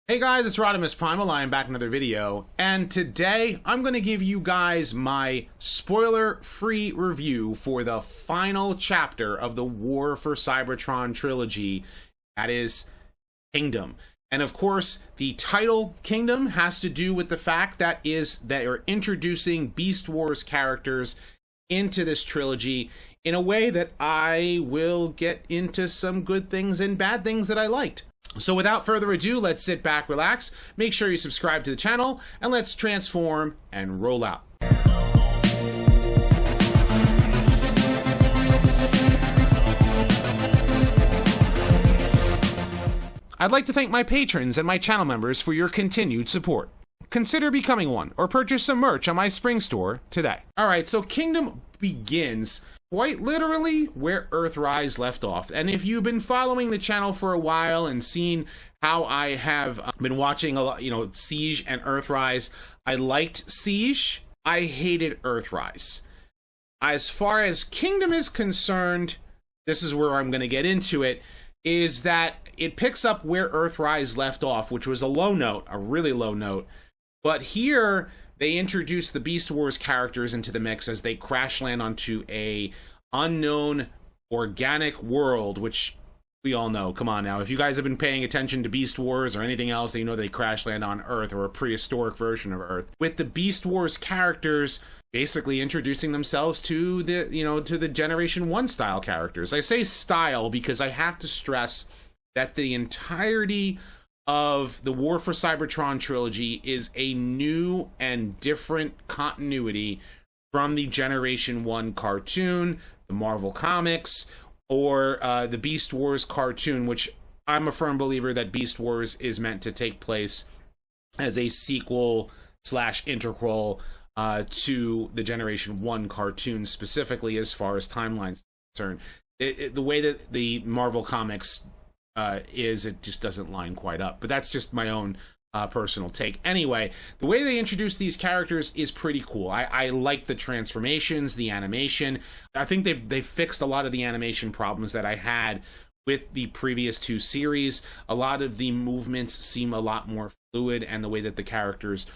Hey guys, it's RodimusPrimal. I am back in another video, and today I'm going to give you guys my spoiler-free review for the final chapter of the War for Cybertron trilogy, that is Kingdom. And of course, the title Kingdom has to do with the fact that they're introducing Beast Wars characters into this trilogy in a way that I will get into some good things and bad things that I liked. So without further ado, let's sit back, relax, make sure you subscribe to the channel, and let's transform and roll out. I'd like to thank my patrons and my channel members for your continued support. Consider becoming one, or purchase some merch on my spring store today. Alright, so Kingdom begins quite literally where Earthrise left off. And if you've been following the channel for a while and seen how I have been watching a lot, Siege and Earthrise, I liked Siege, I hated Earthrise. As far as Kingdom is concerned, this is where I'm going to get into it, is that it picks up where Earthrise left off, which was a low note, a really low note. But here, they introduce the Beast Wars characters into the mix as they crash land onto a unknown organic world, which we all know. Come on now, if you guys have been paying attention to Beast Wars or anything else, then you know they crash land on Earth, or a prehistoric version of Earth. With the Beast Wars characters basically introducing themselves to the, to the Generation 1 style characters. I say style because I have to stress that the entirety of the War for Cybertron trilogy is a new and different continuity from the Generation 1 cartoon, the Marvel Comics, or the Beast Wars cartoon, which I'm a firm believer that Beast Wars is meant to take place as a sequel / integral to the Generation 1 cartoon, specifically as far as timelines are concerned. The way that the Marvel Comics it just doesn't line quite up, but that's just my own personal take. Anyway, the way they introduce these characters is pretty cool. I like the transformations, the animation. I think they've fixed a lot of the animation problems that I had with the previous two series. A lot of the movements seem a lot more fluid, and the way that the characters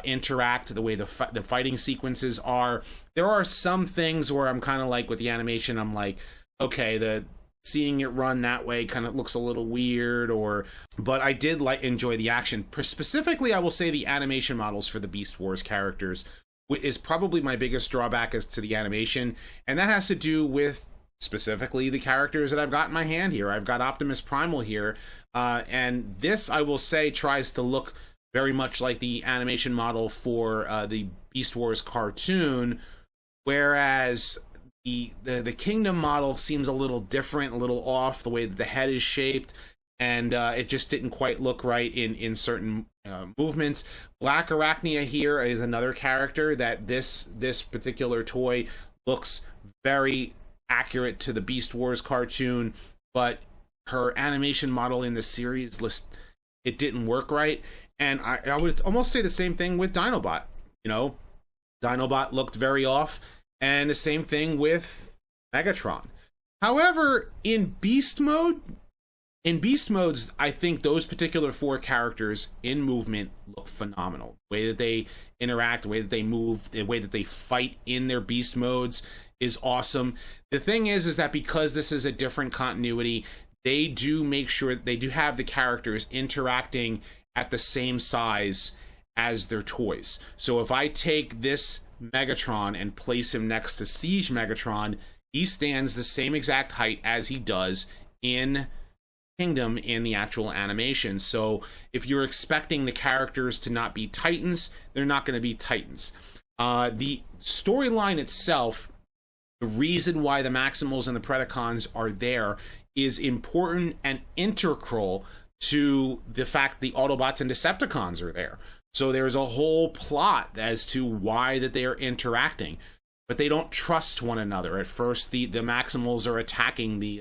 interact, the way the fighting sequences are. There are some things where I'm kind of like, with the animation, I'm like, okay, seeing it run that way kind of looks a little weird, but I did enjoy the action. Specifically, I will say the animation models for the Beast Wars characters is probably my biggest drawback as to the animation, and that has to do with specifically the characters that I've got in my hand here. I've got RodimusPrimal here, and this, I will say, tries to look very much like the animation model for the Beast Wars cartoon, whereas the Kingdom model seems a little different, a little off, the way that the head is shaped, and it just didn't quite look right in certain movements. Black Arachnia here is another character that this particular toy looks very accurate to the Beast Wars cartoon, but her animation model in the series list, it didn't work right. And I would almost say the same thing with Dinobot. Dinobot looked very off. And the same thing with Megatron. However, in Beast Modes, I think those particular four characters in movement look phenomenal. The way that they interact, the way that they move, the way that they fight in their Beast Modes is awesome. The thing is that because this is a different continuity, they do make sure they do have the characters interacting at the same size as their toys. So if I take this Megatron and place him next to Siege Megatron, he stands the same exact height as he does in Kingdom in the actual animation. So if you're expecting the characters to not be Titans, they're not going to be Titans. The storyline itself, the reason why the Maximals and the Predacons are there, is important and integral to the fact the Autobots and Decepticons are there. So there's a whole plot as to why that they are interacting, but they don't trust one another. At first, the Maximals are attacking the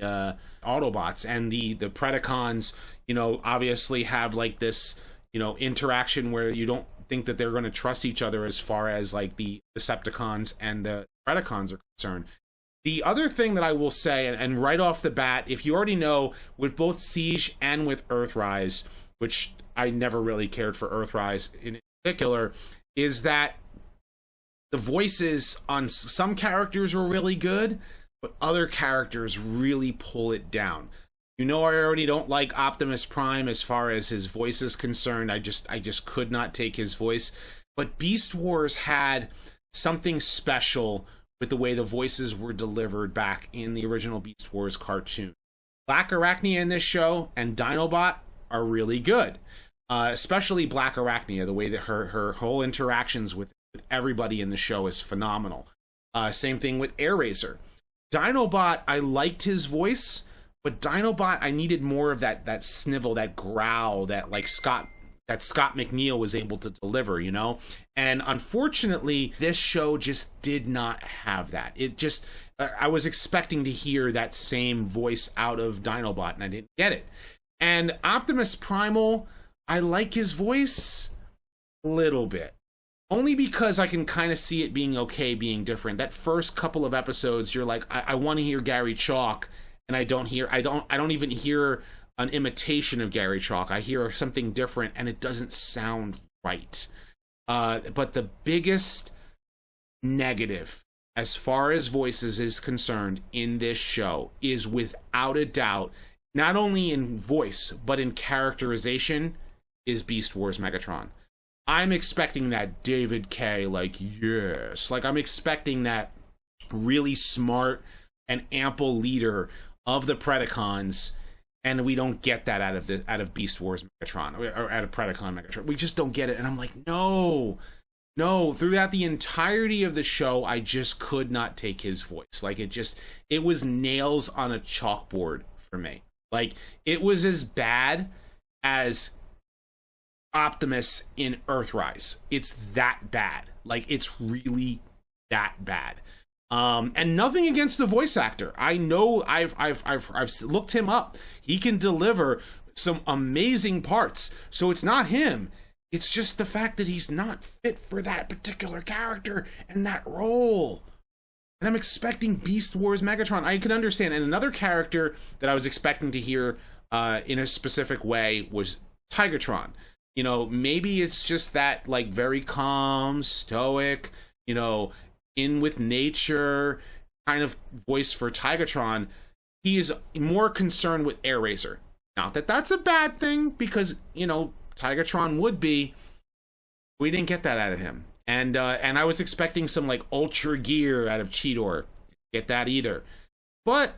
Autobots, and the Predacons, obviously have like this, interaction where you don't think that they're going to trust each other as far as like the Decepticons and the Predacons are concerned. The other thing that I will say, and right off the bat, if you already know, with both Siege and with Earthrise, which I never really cared for Earthrise in particular, is that the voices on some characters were really good, but other characters really pull it down. You know, I already don't like Optimus Prime as far as his voice is concerned. I just could not take his voice. But Beast Wars had something special with the way the voices were delivered back in the original Beast Wars cartoon. Black Arachnia in this show and Dinobot are really good. Especially Black Arachnia, the way that her whole interactions with everybody in the show is phenomenal. Same thing with Airazor. Dinobot, I liked his voice, but Dinobot, I needed more of that snivel, that growl, that like Scott McNeil was able to deliver, you know? And unfortunately, this show just did not have that. It just, I was expecting to hear that same voice out of Dinobot, and I didn't get it. And Optimus Primal, I like his voice a little bit. Only because I can kind of see it being okay, being different. That first couple of episodes, you're like, I want to hear Gary Chalk, and I don't even hear an imitation of Gary Chalk. I hear something different, and it doesn't sound right. But the biggest negative, as far as voices is concerned in this show, is without a doubt, not only in voice, but in characterization, is Beast Wars Megatron. I'm expecting that David K, like, yes. Like, I'm expecting that really smart and ample leader of the Predacons, and we don't get that out of Beast Wars Megatron, or out of Predacon Megatron. We just don't get it, and I'm like, no. Throughout the entirety of the show, I just could not take his voice. Like, it was nails on a chalkboard for me. Like, it was as bad as Optimus in Earthrise. It's that bad. Like, it's really that bad. And nothing against the voice actor. I know I've looked him up. He can deliver some amazing parts. So it's not him. It's just the fact that he's not fit for that particular character and that role. And I'm expecting Beast Wars Megatron. I can understand. And another character that I was expecting to hear in a specific way was Tigertron. You know, maybe it's just that, like, very calm, stoic, you know, in with nature kind of voice for Tigertron. He is more concerned with Airazor. Not that that's a bad thing, because, you know, Tigertron would be. We didn't get that out of him. And I was expecting some, like, Ultra Gear out of Cheetor. Didn't get that either. But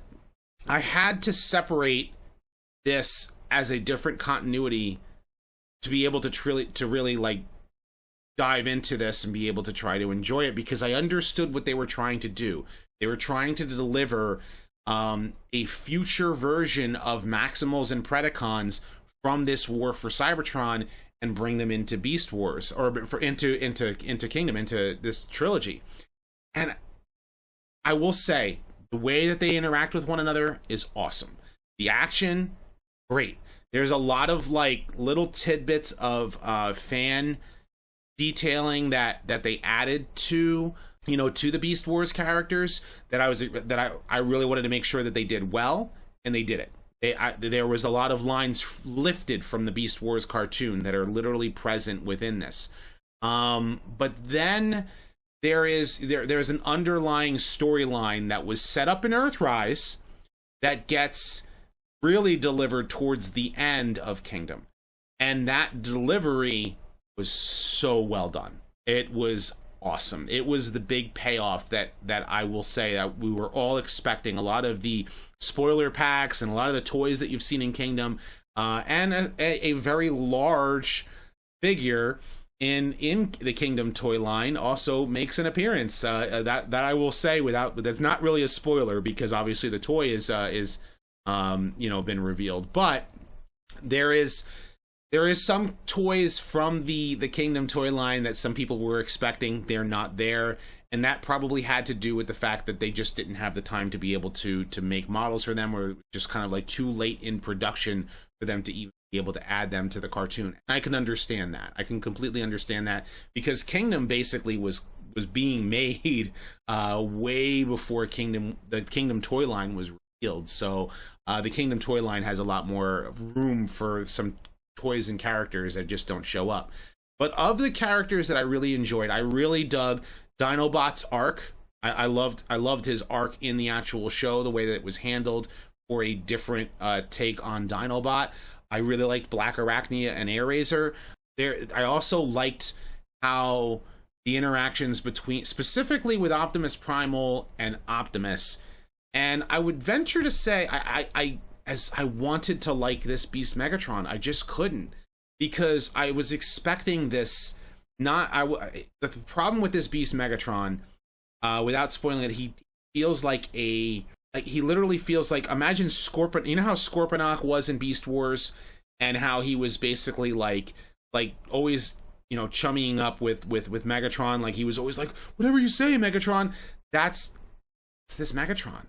I had to separate this as a different continuity to be able to really like dive into this and be able to try to enjoy it, because I understood what they were trying to do. They were trying to deliver a future version of Maximals and Predacons from this war for Cybertron and bring them into Beast Wars, or into Kingdom, into this trilogy. And I will say, the way that they interact with one another is awesome. The action, great. There's a lot of, like, little tidbits of fan detailing that they added to, you know, to the Beast Wars characters that I really wanted to make sure that they did well, and they did it. There was a lot of lines lifted from the Beast Wars cartoon that are literally present within this. But then there's an underlying storyline that was set up in Earthrise that gets really delivered towards the end of Kingdom. And that delivery was so well done. It was awesome. It was the big payoff that I will say that we were all expecting. A lot of the spoiler packs and a lot of the toys that you've seen in Kingdom, and a very large figure in the Kingdom toy line also makes an appearance. That I will say but that's not really a spoiler, because obviously the toy is been revealed. But there is some toys from the Kingdom toy line that some people were expecting. They're not there, and that probably had to do with the fact that they just didn't have the time to be able to make models for them, or just kind of like too late in production for them to even be able to add them to the cartoon. And I can understand that. I can completely understand that, because Kingdom basically was being made way before the Kingdom toy line was revealed. So the Kingdom toy line has a lot more room for some toys and characters that just don't show up. But of the characters that I really enjoyed, I really dug Dinobot's arc. I loved his arc in the actual show, the way that it was handled for a different take on Dinobot. I really liked Black Arachnia and Airazor. I also liked how the interactions between, specifically with Optimus Primal and Optimus, and I would venture to say as I wanted to like this Beast Megatron, I just couldn't, because I was expecting this. The problem with this Beast Megatron, without spoiling it, he feels like he literally feels like, imagine Scorpion. You know how Scorponok was in Beast Wars, and how he was basically like always, you know, chummying up with Megatron. Like, he was always like, whatever you say, Megatron. It's this Megatron.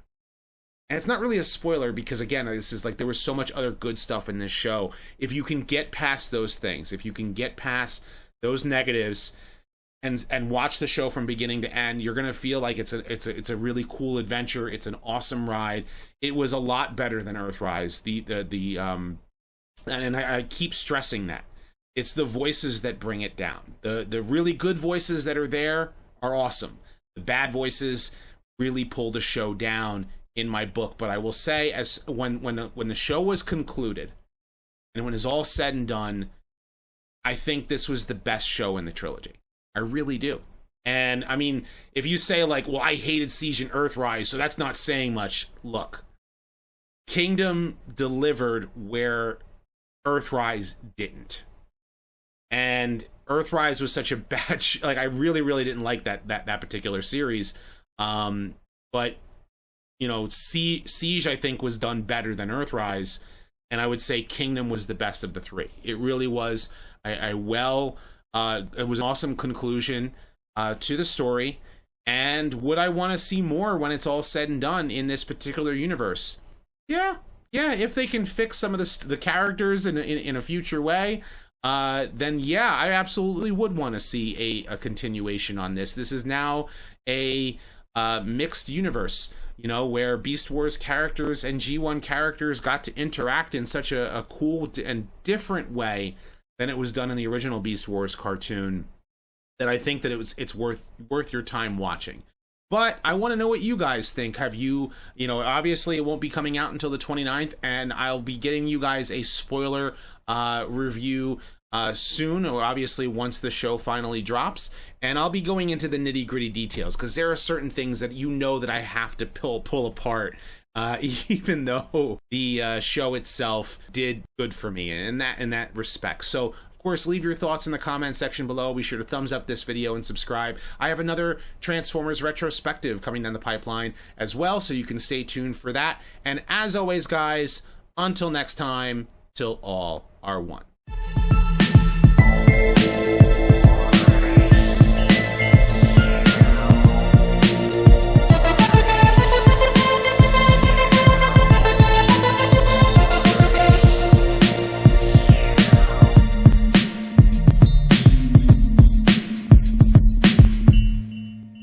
And it's not really a spoiler, because again, this is like, there was so much other good stuff in this show. If you can get past those things, if you can get past those negatives and watch the show from beginning to end, you're gonna feel like it's a really cool adventure. It's an awesome ride. It was a lot better than Earthrise. And I keep stressing that. It's the voices that bring it down. The really good voices that are there are awesome. The bad voices really pull the show down in my book. But I will say, as when the show was concluded and when it's all said and done, I think this was the best show in the trilogy. I really do. And I mean, if you say like, well, I hated Siege and Earthrise, so that's not saying much. Look, Kingdom delivered where Earthrise didn't. And Earthrise was such a bad like, I really didn't like that particular series. But you know, Siege I think was done better than Earthrise, and I would say Kingdom was the best of the three. It really was. It was an awesome conclusion to the story. And would I want to see more when it's all said and done in this particular universe? Yeah, if they can fix some of the characters in a future way, then yeah, I absolutely would want to see a continuation on this. This is now a mixed universe, you know, where Beast Wars characters and G1 characters got to interact in such a cool and different way than it was done in the original Beast Wars cartoon, that I think that it's worth your time watching. But I want to know what you guys think. Have you know, obviously it won't be coming out until the 29th, and I'll be getting you guys a spoiler review soon, or obviously once the show finally drops, and I'll be going into the nitty-gritty details, because there are certain things that you know that I have to pull apart, even though the show itself did good for me in that respect. So of course, leave your thoughts in the comment section below. Be sure to thumbs up this video and subscribe. I have another Transformers retrospective coming down the pipeline as well, so you can stay tuned for that. And as always, guys, until next time, till all are one.